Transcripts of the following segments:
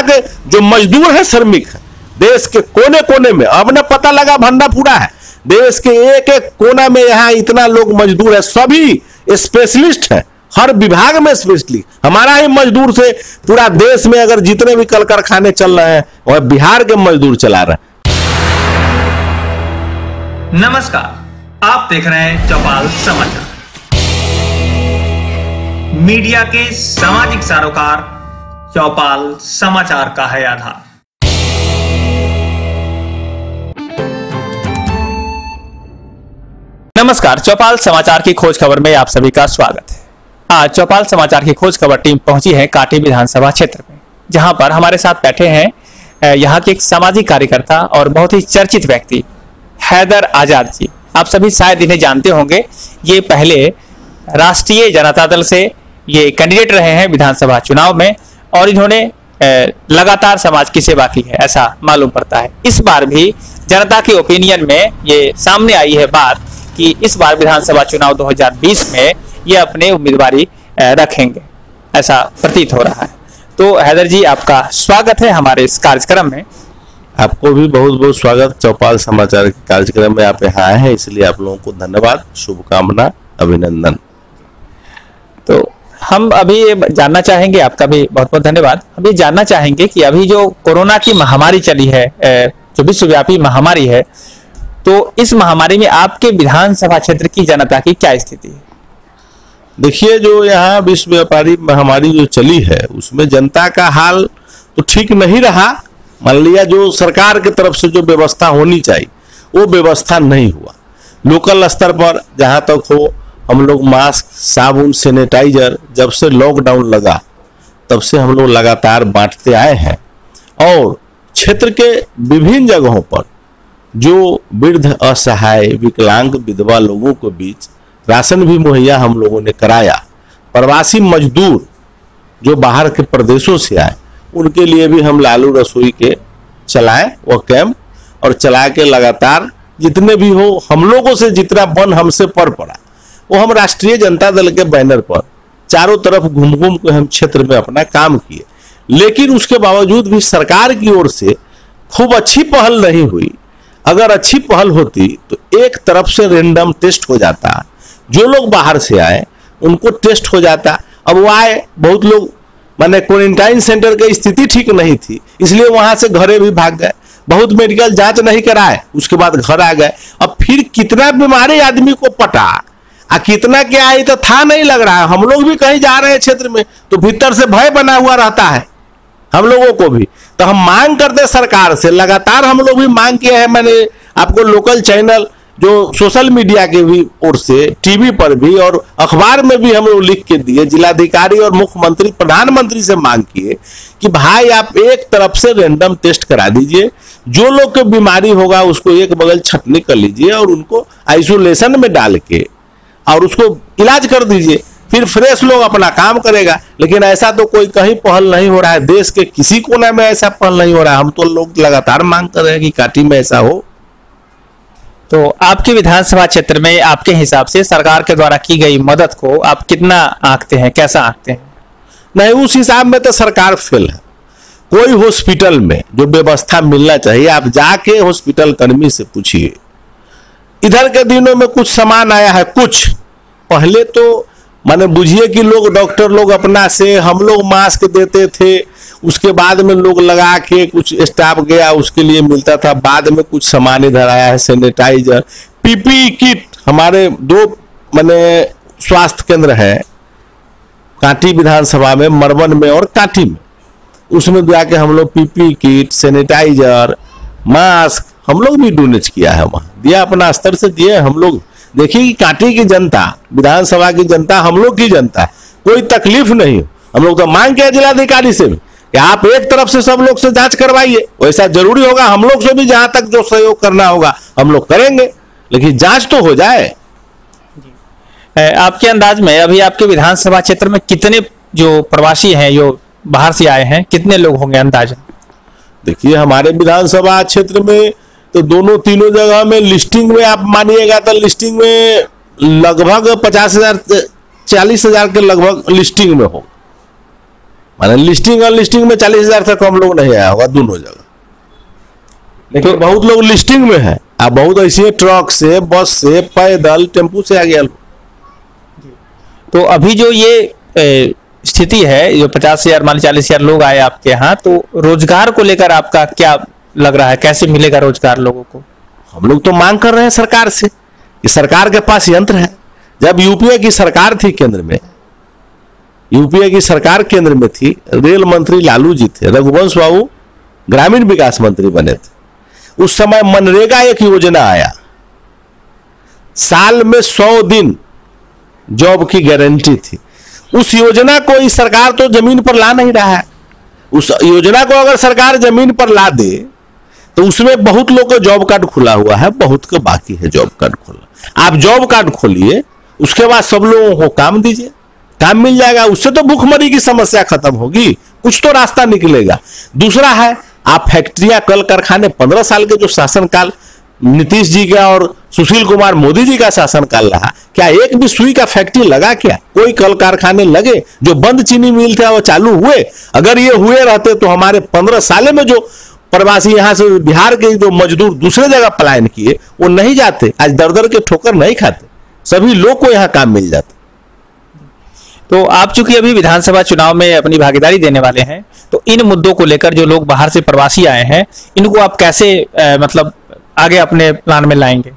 यहाँ के जो मजदूर है, श्रमिक है, देश के कोने कोने में, अब ना पता लगा भंडापुरा है, देश के एक एक कोना में यहाँ इतना लोग मजदूर है, सभी स्पेशलिस्ट है, हर विभाग में स्पेशलिस्ट। हमारा ही मजदूर से पूरा देश में अगर जितने भी कल कारखाने चल रहे हैं वह बिहार के मजदूर चला रहे हैं। नमस्कार, आप देख रहे हैं चौपाल समाचार। मीडिया के सामाजिक सरोकार चौपाल समाचार का है आधार। नमस्कार, चौपाल समाचार की खोज खबर में आप सभी का स्वागत है। आज चौपाल समाचार की खोज खबर टीम पहुंची है काटी विधानसभा क्षेत्र में, जहां पर हमारे साथ बैठे हैं यहां के एक सामाजिक कार्यकर्ता और बहुत ही चर्चित व्यक्ति हैदर आजाद जी। आप सभी शायद इन्हें जानते होंगे। ये पहले राष्ट्रीय जनता दल से ये कैंडिडेट रहे हैं विधानसभा चुनाव में और इन्होंने लगातार समाज की सेवा की है, ऐसा मालूम पड़ता है। इस बार भी जनता के ओपिनियन में ये सामने आई है बात कि इस बार विधानसभा चुनाव 2020 में ये अपने उम्मीदवारी रखेंगे, ऐसा प्रतीत हो रहा है। तो हैदर जी, आपका स्वागत है हमारे इस कार्यक्रम में। आपको भी बहुत बहुत स्वागत। चौपाल समाचार के कार्यक्रम में आप यहाँ आए हैं, इसलिए आप लोगों को धन्यवाद, शुभकामना, अभिनंदन। तो हम अभी ये जानना चाहेंगे, आपका भी बहुत बहुत धन्यवाद। हम ये जानना चाहेंगे कि अभी जो कोरोना की महामारी चली है, जो विश्वव्यापी महामारी है, तो इस महामारी में आपके विधानसभा क्षेत्र की जनता की क्या स्थिति है? देखिए, जो यहाँ विश्वव्यापी महामारी जो चली है उसमें जनता का हाल तो ठीक नहीं रहा। मान लिया जो सरकार की तरफ से जो व्यवस्था होनी चाहिए वो व्यवस्था नहीं हुआ। लोकल स्तर पर जहाँ तक हो, हम लोग मास्क, साबुन, सैनिटाइजर जब से लॉकडाउन लगा तब से हम लोग लगातार बांटते आए हैं और क्षेत्र के विभिन्न जगहों पर जो वृद्ध, असहाय, विकलांग, विधवा लोगों के बीच राशन भी मुहैया हम लोगों ने कराया। प्रवासी मजदूर जो बाहर के प्रदेशों से आए उनके लिए भी हम लालू रसोई के चलाएं वो कैंप, और चला के लगातार जितने भी हो हम लोगों से जितना बन हमसे पर पड़ा वो हम राष्ट्रीय जनता दल के बैनर पर चारों तरफ घूम घूम के हम क्षेत्र में अपना काम किए। लेकिन उसके बावजूद भी सरकार की ओर से खूब अच्छी पहल नहीं हुई। अगर अच्छी पहल होती तो एक तरफ से रेंडम टेस्ट हो जाता, जो लोग बाहर से आए उनको टेस्ट हो जाता। अब वो आए, बहुत लोग माने क्वारंटाइन सेंटर की स्थिति ठीक नहीं थी, इसलिए वहां से घरे भी भाग गए, बहुत मेडिकल जांच नहीं कराए, उसके बाद घर आ गए। अब फिर कितना बीमारी आदमी को पटा आ कितना क्या आई तो था नहीं लग रहा है। हम लोग भी कहीं जा रहे हैं क्षेत्र में तो भीतर से भय बना हुआ रहता है हम लोगों को भी। तो हम मांग करते सरकार से, लगातार हम लोग भी मांग किया है। मैंने आपको लोकल चैनल जो सोशल मीडिया के भी ओर से, टीवी पर भी और अखबार में भी हम लोग लिख के दिए, जिलाधिकारी और मुख्यमंत्री, प्रधानमंत्री से मांग किए कि भाई आप एक तरफ से रेंडम टेस्ट करा दीजिए, जो लोग को बीमारी होगा उसको एक बगल छटनी कर लीजिए और उनको आइसोलेशन में डाल के और उसको इलाज कर दीजिए, फिर फ्रेश लोग अपना काम करेगा। लेकिन ऐसा तो कोई कहीं पहल नहीं हो रहा है, देश के किसी कोने में ऐसा पहल नहीं हो रहा है। हम तो लोग लगातार मांग कर रहे हैं कि काटी में ऐसा हो। तो आपके विधानसभा क्षेत्र में आपके हिसाब से सरकार के द्वारा की गई मदद को आप कितना आंकते हैं, कैसा आंकते हैं? नहीं, उस हिसाब में तो सरकार फेल है। कोई हॉस्पिटल में जो व्यवस्था मिलना चाहिए, आप जाके हॉस्पिटल कर्मी से पूछिए। इधर के दिनों में कुछ सामान आया है, कुछ पहले तो माने बुझिए कि लोग, डॉक्टर लोग अपना से, हम लोग मास्क देते थे, उसके बाद में लोग लगा के, कुछ स्टाफ गया उसके लिए मिलता था, बाद में कुछ सामान इधर आया है, सैनिटाइजर, पीपीई किट। हमारे 2 माने स्वास्थ्य केंद्र है कांटी विधानसभा में, मरवन में और कांटी में, उसमें जाके हम लोग पीपीई किट, सैनिटाइजर, मास्क हम लोग भी डोनेट किया है, वहां दिया, अपना स्तर से दिए हम लोग। देखिए कि कांटी की जनता, विधानसभा की जनता, हम लोग की जनता, कोई तकलीफ नहीं। हम लोग तो मांग किया जिलाधिकारी से भी कि आप एक तरफ से सब लोग से जांच करवाइए, वैसा जरूरी होगा हम लोग से भी जहां तक जो सहयोग करना होगा हम लोग करेंगे, लेकिन जांच तो हो जाए। आपके अंदाज में अभी आपके विधानसभा क्षेत्र में कितने जो प्रवासी हैं, जो बाहर से आए हैं, कितने लोग होंगे अंदाजा? देखिए, हमारे विधानसभा क्षेत्र में तो दोनों तीनों जगह में लिस्टिंग में आप मानिएगा तो लिस्टिंग में लगभग 50,000 40,000 के लगभग लिस्टिंग में हो। माने लिस्टिंग अनलिस्टिंग में 40,000 से कम लोग नहीं आया होगा दोनों जगह, लेकिन बहुत लोग लिस्टिंग में है। अब बहुत ऐसे ट्रक से, बस से, पैदल, टेम्पू से आ गया। तो अभी जो ये स्थिति है, जो 50,000 मान 40,000 लोग आए आपके यहाँ, तो रोजगार को लेकर आपका क्या लग रहा है, कैसे मिलेगा रोजगार लोगों को? हम लोग तो मांग कर रहे हैं सरकार से कि सरकार के पास यंत्र है। जब यूपीए की सरकार थी केंद्र में, यूपीए की सरकार केंद्र में थी, रेल मंत्री लालू जी थे, रघुवंश बाबू ग्रामीण विकास मंत्री बने थे। उस समय मनरेगा एक योजना आया, साल में 100 दिन जॉब की गारंटी थी। उस योजना को इस सरकार तो जमीन पर ला नहीं रहा है। उस योजना को अगर सरकार जमीन पर ला दे तो उसमें बहुत लोग का जॉब कार्ड खुला हुआ है, बहुत का बाकी है जॉब कार्ड खुला। आप जॉब कार्ड खोलिए, उसके बाद सब लोगों को काम दीजिए, काम मिल जाएगा। उससे तो भूखमरी की समस्या खत्म होगी, कुछ तो रास्ता निकलेगा। दूसरा है, आप फैक्ट्रियां, कल कारखाने, 15 साल के जो शासनकाल नीतीश जी का और सुशील कुमार मोदी जी का शासनकाल रहा, क्या एक भी सुई का फैक्ट्री लगा? क्या कोई कल कारखाने लगे? जो बंद चीनी मिल थे वो चालू हुए? अगर ये हुए रहते तो हमारे 15 साल में जो प्रवासी यहां से बिहार के जो मजदूर दूसरे जगह पलायन किए वो नहीं जाते, आज दर दर के ठोकर नहीं खाते, सभी लोग को यहाँ काम मिल जाता। तो आप चूंकि अभी विधानसभा चुनाव में अपनी भागीदारी देने वाले हैं, तो इन मुद्दों को लेकर जो लोग बाहर से प्रवासी आए हैं, इनको आप कैसे मतलब आगे अपने प्लान में लाएंगे?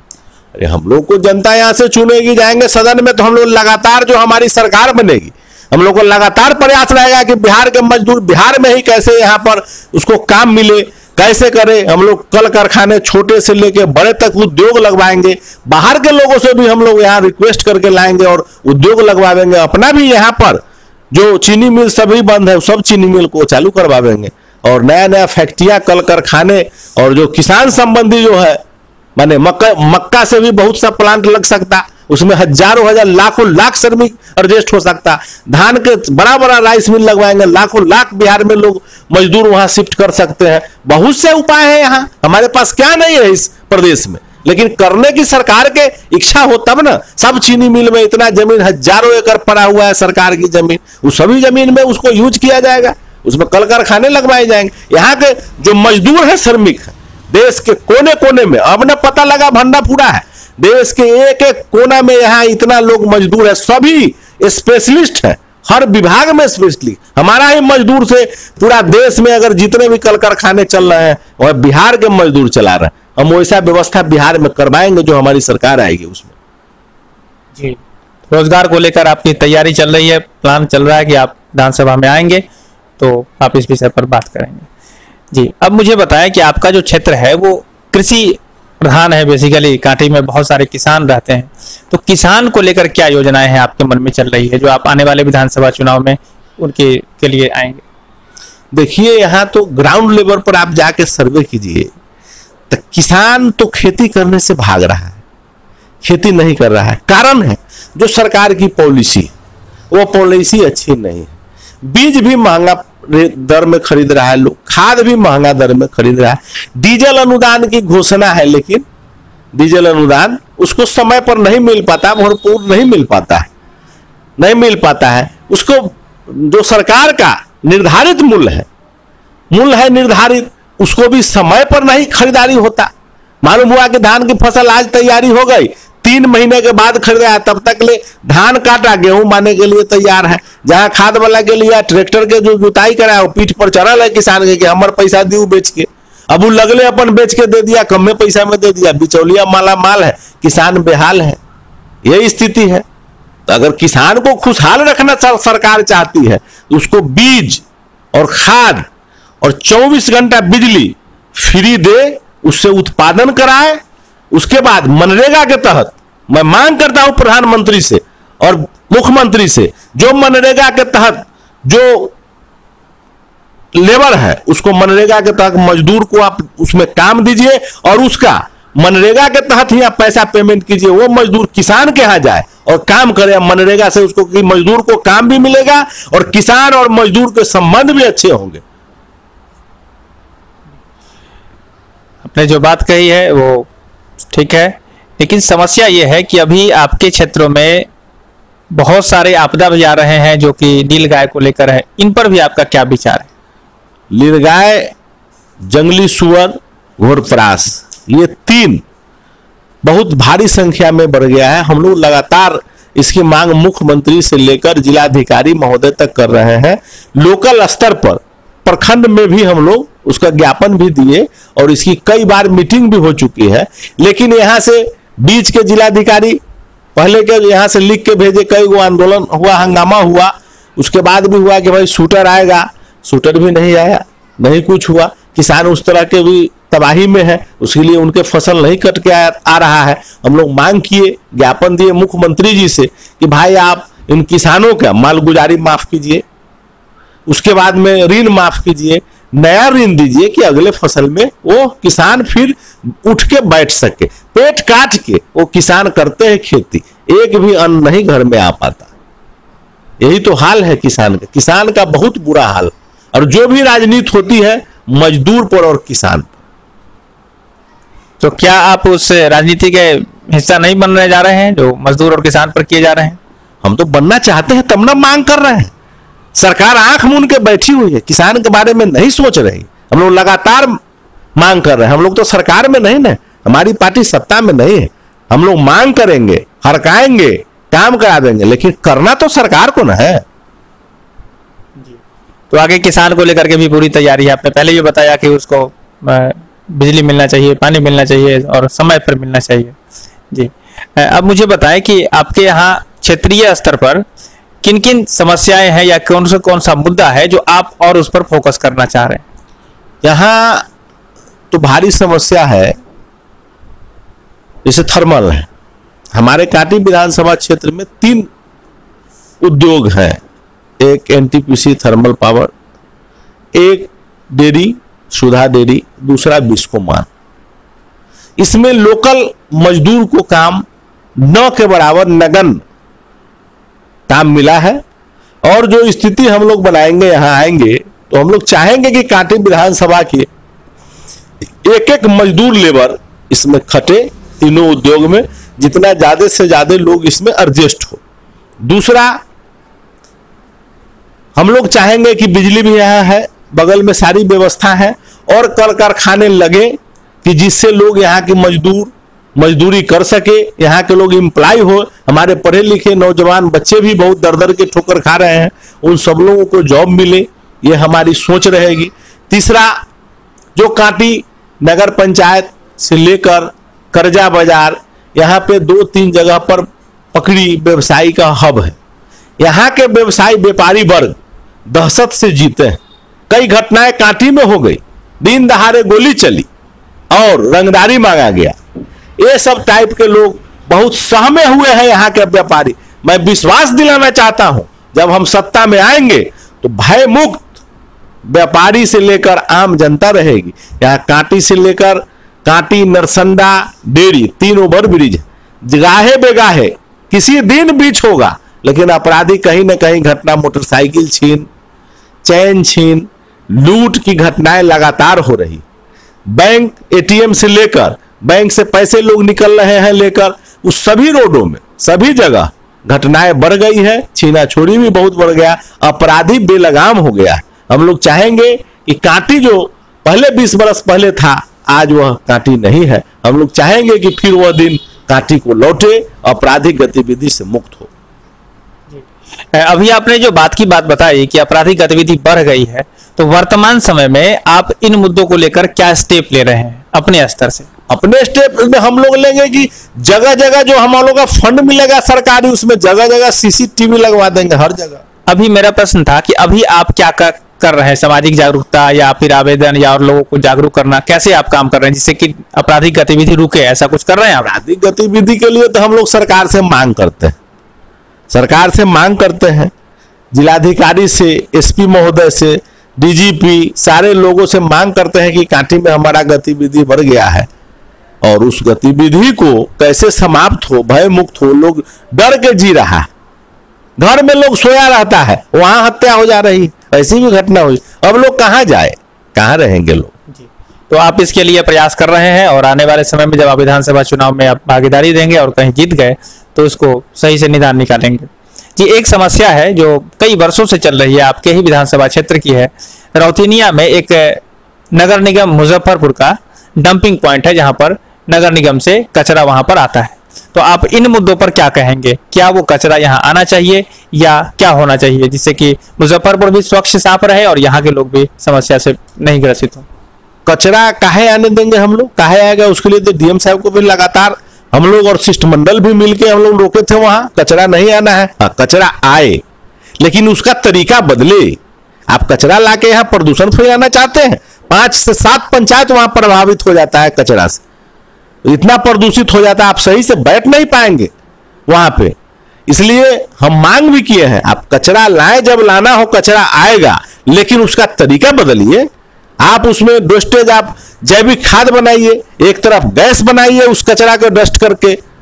अरे हम लोग को जनता यहाँ से चुनेगी, जाएंगे सदन में, तो हम लोग लगातार, जो हमारी सरकार बनेगी, हम लोग को लगातार प्रयास रहेगा कि बिहार के मजदूर बिहार में ही कैसे यहाँ पर उसको काम मिले, कैसे करें। हम लोग कल कारखाने छोटे से लेके बड़े तक उद्योग लगवाएंगे। बाहर के लोगों से भी हम लोग यहाँ रिक्वेस्ट करके लाएंगे और उद्योग लगवाएंगे। अपना भी यहाँ पर जो चीनी मिल सभी बंद है, सब चीनी मिल को चालू करवाएंगे और नया नया फैक्ट्रियां, कल कारखाने, और जो किसान संबंधी जो है, माने मक्का से भी बहुत सा प्लांट लग सकता, उसमें हजारों हजार लाखों लाख श्रमिक एडजस्ट हो सकता। धान के बड़ा बड़ा राइस मिल लगवाएंगे, लाखों लाख बिहार में लोग मजदूर वहां शिफ्ट कर सकते हैं। बहुत से उपाय है यहाँ, हमारे पास क्या नहीं है इस प्रदेश में, लेकिन करने की सरकार के इच्छा हो तब ना। सब चीनी मिल में इतना जमीन, हजारों एकड़ पड़ा हुआ है सरकार की जमीन, उस सभी जमीन में उसको यूज किया जाएगा, उसमें कल कारखाने लगवाए जाएंगे। यहाँ के जो मजदूर है, श्रमिक है, देश के कोने कोने में, अब ना पता लगा भंडापुरा है, देश के एक एक कोना में यहाँ इतना लोग मजदूर है, सभी स्पेशलिस्ट है, हर विभाग में स्पेशलिस्ट। हमारा ही मजदूर से पूरा देश में अगर जितने भी कल कारखाने चल रहे हैं वह बिहार के मजदूर चला रहे हैं। हम वैसा व्यवस्था बिहार में करवाएंगे जो हमारी सरकार आएगी उसमें। जी, रोजगार को लेकर आपकी तैयारी चल रही है, प्लान चल रहा है कि आप विधानसभा में आएंगे तो आप इस विषय पर बात करेंगे। जी, अब मुझे बताएं कि आपका जो क्षेत्र है वो कृषि प्रधान है, बेसिकली कांटी में बहुत सारे किसान रहते हैं, तो किसान को लेकर क्या योजनाएं हैं आपके मन में चल रही है जो आप आने वाले विधानसभा चुनाव में उनके के लिए आएंगे? देखिए, यहाँ तो ग्राउंड लेवल पर आप जाके सर्वे कीजिए तो किसान तो खेती करने से भाग रहा है, खेती नहीं कर रहा है। कारण है जो सरकार की पॉलिसी, वो पॉलिसी अच्छी नहीं है। बीज भी महंगा दर में खरीद रहा है लोग, खाद भी महंगा दर में खरीद रहा है। डीजल अनुदान की घोषणा है, लेकिन डीजल अनुदान उसको समय पर नहीं मिल पाता, भरपूर नहीं मिल पाता है, नहीं मिल पाता है। उसको जो सरकार का निर्धारित मूल्य है निर्धारित, उसको भी समय पर नहीं खरीदारी होता। मालूम हुआ कि धान की फसल आज तैयारी हो गई, 3 महीने के बाद खरीदा, तब तक ले धान काटा, गेहूं बांधने के लिए तैयार है। जहां खाद वाला के लिए ट्रैक्टर के जो जुताई करा वो पीठ पर चढ़ल है किसान के कि हमारे पैसा दियो बेच के। अब वो लगले अपन बेच के दे दिया, कम में पैसा में दे दिया, बिचौलिया माला माल है, किसान बेहाल है। यही स्थिति है। तो अगर किसान को खुशहाल रखना सरकार चाहती है तो उसको बीज और खाद और 24 घंटा बिजली फ्री दे, उससे उत्पादन कराए। उसके बाद मनरेगा के तहत मैं मांग करता हूं प्रधानमंत्री से और मुख्यमंत्री से, जो मनरेगा के तहत जो लेबर है उसको मनरेगा के तहत मजदूर को आप उसमें काम दीजिए और उसका मनरेगा के तहत ही आप पैसा पेमेंट कीजिए। वो मजदूर किसान के यहां जाए और काम करे मनरेगा से, उसको कि मजदूर को काम भी मिलेगा और किसान और मजदूर के संबंध भी अच्छे होंगे। आपने जो बात कही है वो ठीक है, लेकिन समस्या ये है कि अभी आपके क्षेत्रों में बहुत सारे आपदा भी आ रहे हैं जो कि नीलगाय को लेकर है, इन पर भी आपका क्या विचार है? नीलगाय, जंगली सुअर, घोरपरास, ये तीन बहुत भारी संख्या में बढ़ गया है। हम लोग लगातार इसकी मांग मुख्यमंत्री से लेकर जिलाधिकारी महोदय तक कर रहे हैं। लोकल स्तर पर प्रखंड में भी हम लोग उसका ज्ञापन भी दिए और इसकी कई बार मीटिंग भी हो चुकी है। लेकिन यहाँ से बीच के जिलाधिकारी पहले के यहाँ से लिख के भेजे, कई वो आंदोलन हुआ, हंगामा हुआ, उसके बाद भी हुआ कि भाई शूटर आएगा, शूटर भी नहीं आया, नहीं कुछ हुआ। किसान उस तरह के भी तबाही में है, उसके लिए उनके फसल नहीं कट के आ रहा है। हम लोग मांग किए, ज्ञापन दिए मुख्यमंत्री जी से कि भाई आप इन किसानों का मालगुजारी माफ कीजिए, उसके बाद में ऋण माफ कीजिए, नया ऋण दीजिए कि अगले फसल में वो किसान फिर उठ के बैठ सके। पेट काट के वो किसान करते हैं खेती, एक भी अन्न नहीं घर में आ पाता। यही तो हाल है किसान का बहुत बुरा हाल। और जो भी राजनीति होती है मजदूर पर और किसान पर। तो क्या आप उस राजनीति के हिस्सा नहीं बनने जा रहे हैं जो मजदूर और किसान पर किए जा रहे हैं? हम तो बनना चाहते हैं, तब ना मांग कर रहे हैं। सरकार आंख मूंद के बैठी हुई है, किसान के बारे में नहीं सोच रही। हम लोग लगातार मांग कर रहे हैं। हम लोग तो सरकार में नहीं ना, हमारी पार्टी सत्ता में नहीं है। हम लोग मांग करेंगे, हड़काएंगे, काम करा देंगे, लेकिन करना तो सरकार को ना है। तो आगे किसान को लेकर के भी पूरी तैयारी है। आपने पहले भी बताया कि उसको बिजली मिलना चाहिए, पानी मिलना चाहिए और समय पर मिलना चाहिए। जी, अब मुझे बताएं कि आपके यहाँ क्षेत्रीय स्तर पर किन किन समस्याएं हैं या कौन सा मुद्दा है जो आप और उस पर फोकस करना चाह रहे हैं? यहाँ तो भारी समस्या है, जैसे थर्मल है। हमारे कांटी विधानसभा क्षेत्र में 3 उद्योग हैं, एक एनटीपीसी थर्मल पावर, एक डेयरी सुधा डेयरी, दूसरा बिस्कोमान। इसमें लोकल मजदूर को काम न के बराबर नगण्य काम मिला है। और जो स्थिति हम लोग बनाएंगे, यहाँ आएंगे तो हम लोग चाहेंगे कि कांटी विधानसभा के एक एक मजदूर लेबर इसमें खटे, तीनों उद्योग में, जितना ज्यादा से ज्यादा लोग इसमें एडजस्ट हो। दूसरा, हम लोग चाहेंगे कि बिजली भी यहाँ है, बगल में सारी व्यवस्था है, और कल कारखाने लगे कि जिससे लोग यहाँ के मजदूरी कर सके, यहाँ के लोग एम्प्लॉय हो। हमारे पढ़े लिखे नौजवान बच्चे भी बहुत दर दर के ठोकर खा रहे हैं, उन सब लोगों को जॉब मिले, ये हमारी सोच रहेगी। तीसरा, जो कांटी नगर पंचायत से लेकर करजा बाजार, यहाँ पे 2-3 जगह पर पकड़ी व्यवसायी का हब है। यहाँ के व्यवसायी व्यापारी वर्ग दहशत से जीते हैं। कई घटनाएं कांटी में हो गई, दिन दहाड़े गोली चली और रंगदारी मांगा गया। ये सब टाइप के लोग बहुत सहमे हुए हैं यहाँ के व्यापारी। मैं विश्वास दिलाना चाहता हूं, जब हम सत्ता में आएंगे तो भय मुक्त व्यापारी से लेकर आम जनता रहेगी। यहाँ कांटी से लेकर कांटी, नरसंडा, डेयरी, 3 ओवर ब्रिज, जगाहे बेगाहे किसी दिन बीच होगा, लेकिन अपराधी कहीं ना कहीं घटना, मोटरसाइकिल छीन, चैन छीन, लूट की घटनाएं लगातार हो रही। बैंक एटीएम से लेकर, बैंक से पैसे लोग निकल रहे हैं लेकर, उस सभी रोडों में सभी जगह घटनाएं बढ़ गई है। छीना छोड़ी भी बहुत बढ़ गया, अपराधी बेलगाम हो गया। हम लोग चाहेंगे कि कांटी जो पहले 20 बरस पहले था, आज वह कांटी नहीं है। हम लोग चाहेंगे कि फिर वह दिन कांटी को लौटे, आपराधिक गतिविधि से मुक्त हो। अभी आपने जो बात बताई कि आपराधिक गतिविधि बढ़ गई है, तो वर्तमान समय में आप इन मुद्दों को लेकर क्या स्टेप ले रहे हैं अपने स्तर से? अपने स्टेप में हम लोग लेंगे कि जगह जगह जो हम लोग का फंड मिलेगा सरकारी, उसमें जगह जगह सीसीटीवी लगवा देंगे हर जगह। अभी मेरा प्रश्न था कि अभी आप क्या कर रहे हैं, सामाजिक जागरूकता या फिर आवेदन या और लोगों को जागरूक करना, कैसे आप काम कर रहे हैं जिससे कि आपराधिक गतिविधि रुके? ऐसा कुछ कर रहे हैं? आपराधिक गतिविधि के लिए तो हम लोग सरकार से मांग करते हैं, सरकार से मांग करते हैं, जिलाधिकारी से, एसपी महोदय से, डीजीपी, सारे लोगों से मांग करते हैं कि कांटी में हमारा गतिविधि बढ़ गया है और उस गतिविधि को कैसे समाप्त हो, भय मुक्त हो। लोग डर के जी रहा है, घर में लोग सोया रहता है, वहां हत्या हो जा रही, ऐसी भी घटना हुई। अब लोग कहां जाए, कहां रहेंगे लोग? जी, तो आप इसके लिए प्रयास कर रहे हैं और आने वाले समय में जब आप विधानसभा चुनाव में आप भागीदारी देंगे और कहीं जीत गए तो उसको सही से निदान निकालेंगे। जी, एक समस्या है जो कई वर्षों से चल रही है, आपके ही विधानसभा क्षेत्र की है। रौतीनिया में एक नगर निगम मुजफ्फरपुर का डंपिंग पॉइंट है, जहां पर नगर निगम से कचरा वहां पर आता है। तो आप इन मुद्दों पर क्या कहेंगे? क्या वो कचरा यहाँ आना चाहिए या क्या होना चाहिए जिससे कि मुजफ्फरपुर भी स्वच्छ साफ रहे और यहाँ के लोग भी समस्या से नहीं ग्रसित हो? कचरा काहे आने देंगे हम लोग? काहे आएगा? उसके लिए तो डीएम साहब को भी लगातार हम लोग और शिष्टमंडल भी मिलके हम लोग रोके थे, वहां कचरा नहीं आना है। हाँ, कचरा आए लेकिन उसका तरीका बदले। आप कचरा लाके यहाँ प्रदूषण फैलाना चाहते हैं, 5 से 7 पंचायत वहां प्रभावित हो जाता है कचरा से, इतना प्रदूषित हो जाता है आप सही से बैठ नहीं पाएंगे वहां पे। इसलिए हम मांग भी किए हैं, आप कचरा लाएं, जब लाना हो कचरा आएगा लेकिन उसका तरीका बदलिए। आप उसमें वेस्टेज, आप जैविक खाद बनाइए, एक तरफ गैस बनाइए, उस कचरा को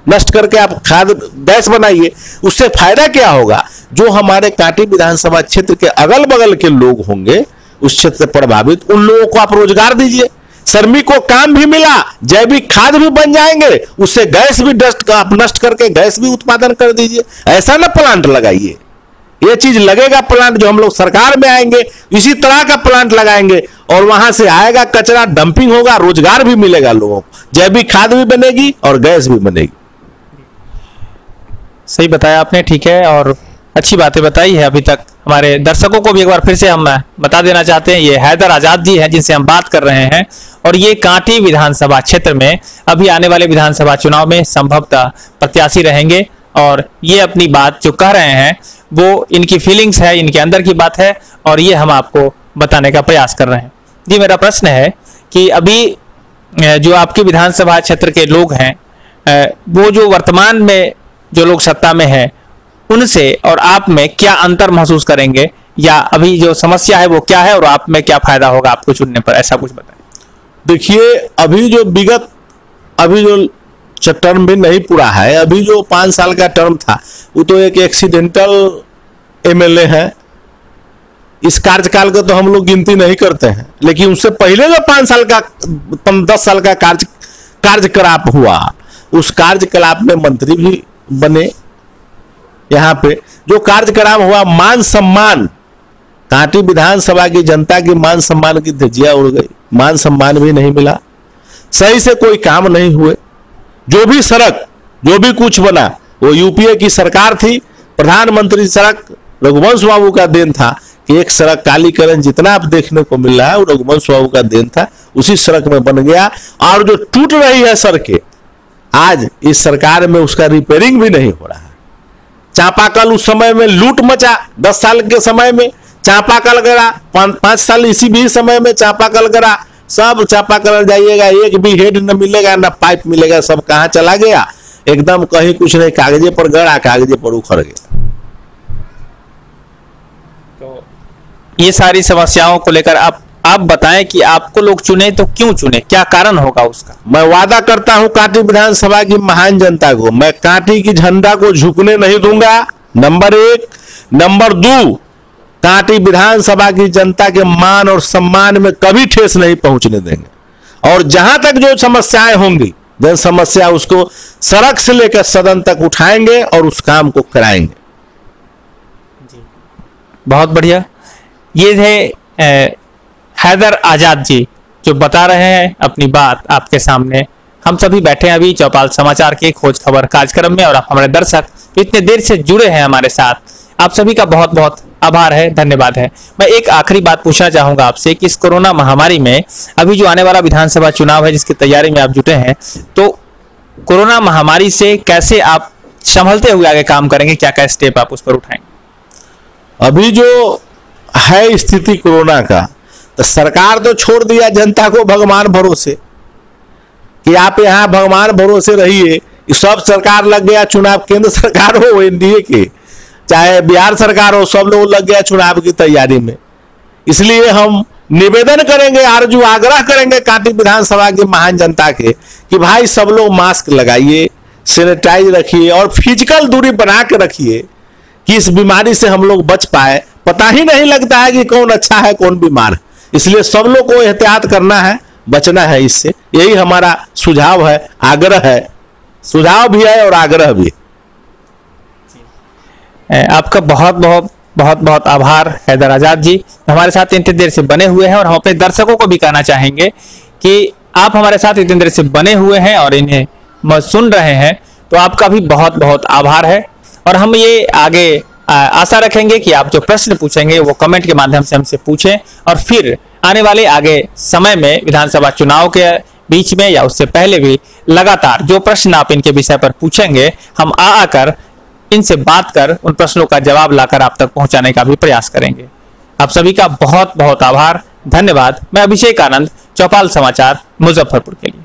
नष्ट करके आप खाद गैस बनाइए। उससे फायदा क्या होगा? जो हमारे कांटी विधानसभा क्षेत्र के अगल बगल के लोग होंगे उस क्षेत्र से प्रभावित, उन लोगों को आप रोजगार दीजिए, श्रमिक को काम भी मिला, जैविक खाद भी बन जाएंगे, उससे गैस भी नष्ट करके गैस भी उत्पादन कर दीजिए। ऐसा ना प्लांट लगाइए, ये चीज लगेगा प्लांट जो हम लोग सरकार में आएंगे इसी तरह का प्लांट लगाएंगे और वहां से आएगा कचरा, डंपिंग होगा, रोजगार भी मिलेगा लोगों को, जैविक खाद भी बनेगी और गैस भी बनेगी। सही बताया आपने, ठीक है, और अच्छी बातें बताई है। अभी तक हमारे दर्शकों को भी एक बार फिर से हम बता देना चाहते हैं, ये हैदर आजाद जी हैं जिनसे हम बात कर रहे हैं और ये कांटी विधानसभा क्षेत्र में अभी आने वाले विधानसभा चुनाव में संभवतः प्रत्याशी रहेंगे और ये अपनी बात जो कह रहे हैं वो इनकी फीलिंग्स है, इनके अंदर की बात है और ये हम आपको बताने का प्रयास कर रहे हैं। जी, मेरा प्रश्न है कि अभी जो आपके विधानसभा क्षेत्र के लोग हैं, वो जो वर्तमान में जो लोग सत्ता में है उनसे और आप में क्या अंतर महसूस करेंगे, या अभी जो समस्या है वो क्या है और आप में क्या फायदा होगा आपको चुनने पर, ऐसा कुछ बताएं। देखिए, अभी जो टर्म भी नहीं पूरा है, अभी जो 5 साल का टर्म था वो तो एक एक्सीडेंटल एमएलए है, इस कार्यकाल का तो हम लोग गिनती नहीं करते हैं। लेकिन उससे पहले जो 5 साल का 10 साल का कार्यकलाप हुआ, उस कार्यकलाप में मंत्री भी बने। यहाँ पे जो कार्यक्रम हुआ, मान सम्मान, कांटी विधानसभा की जनता की मान सम्मान की धज्जियां उड़ गई, मान सम्मान भी नहीं मिला, सही से कोई काम नहीं हुए। जो भी सड़क, जो भी कुछ बना वो यूपीए की सरकार थी, प्रधानमंत्री सड़क रघुवंश बाबू का देन था कि एक सड़क कालीकरण जितना आप देखने को मिल रहा है वो रघुवंश बाबू का देन था, उसी सड़क में बन गया। और जो टूट रही है सड़कें आज इस सरकार में उसका रिपेयरिंग भी नहीं हो रहा है। चापाकल उस समय में लूट मचा, 10 साल के समय में चापाकल गिरा, 5 साल इसी भी समय में चापाकल गिरा, सब चापाकल जाइएगा एक भी हेड न मिलेगा, न पाइप मिलेगा, सब कहाँ चला गया, एकदम कहीं कुछ नहीं, कागजे पर गड़ा, कागजे पर उखड़ गया। तो ये सारी समस्याओं को लेकर आप बताएं कि आपको लोग चुने तो क्यों चुने, क्या कारण होगा उसका? मैं वादा करता हूं कांटी विधानसभा की महान जनता को, मैं कांटी की झंडा को झुकने नहीं दूंगा, नंबर 1। नंबर 2, कांटी विधानसभा की जनता के मान और सम्मान में कभी ठेस नहीं पहुंचने देंगे। और जहां तक जो समस्याएं होंगी, जन समस्या उसको सड़क से लेकर सदन तक उठाएंगे और उस काम को कराएंगे। बहुत बढ़िया। ये थे हैदर आजाद जी जो बता रहे हैं अपनी बात आपके सामने। हम सभी बैठे हैं अभी चौपाल समाचार के खोज खबर कार्यक्रम में और आप हमारे दर्शक इतने देर से जुड़े हैं हमारे साथ, आप सभी का बहुत बहुत आभार है, धन्यवाद है। मैं एक आखिरी बात पूछना चाहूंगा आपसे कि इस कोरोना महामारी में अभी जो आने वाला विधानसभा चुनाव है जिसकी तैयारी में आप जुटे हैं, तो कोरोना महामारी से कैसे आप संभलते हुए आगे काम करेंगे, क्या क्या स्टेप आप उस पर उठाएंगे? अभी जो है स्थिति कोरोना का, तो सरकार तो छोड़ दिया जनता को भगवान भरोसे कि आप यहाँ भगवान भरोसे रहिए। सब सरकार लग गया चुनाव, केंद्र सरकार हो एनडीए के, चाहे बिहार सरकार हो, सब लोग लग गया चुनाव की तैयारी में। इसलिए हम निवेदन करेंगे, आरजू आग्रह करेंगे कांटी विधानसभा की महान जनता के कि भाई सब लोग मास्क लगाइए, सैनिटाइज रखिए और फिजिकल दूरी बना के रखिए कि इस बीमारी से हम लोग बच पाए। पता ही नहीं लगता है कि कौन अच्छा है कौन बीमार है, इसलिए सब लोग को एहतियात करना है, बचना है इससे। यही हमारा सुझाव है, आग्रह है, सुझाव भी है और आग्रह भी। आपका बहुत बहुत आभार हैदर आजाद जी, हमारे साथ इतनी देर से बने हुए हैं। और हम अपने दर्शकों को भी कहना चाहेंगे कि आप हमारे साथ इतनी देर से बने हुए हैं और इन्हें सुन रहे हैं, तो आपका भी बहुत बहुत आभार है। और हम ये आगे आशा रखेंगे कि आप जो प्रश्न पूछेंगे वो कमेंट के माध्यम से हमसे पूछें, और फिर आने वाले आगे समय में विधानसभा चुनाव के बीच में या उससे पहले भी लगातार जो प्रश्न आप इनके विषय पर पूछेंगे, हम आकर इनसे बात कर उन प्रश्नों का जवाब लाकर आप तक पहुंचाने का भी प्रयास करेंगे। आप सभी का बहुत बहुत आभार, धन्यवाद। मैं अभिषेक आनंद, चौपाल समाचार, मुजफ्फरपुर के लिए।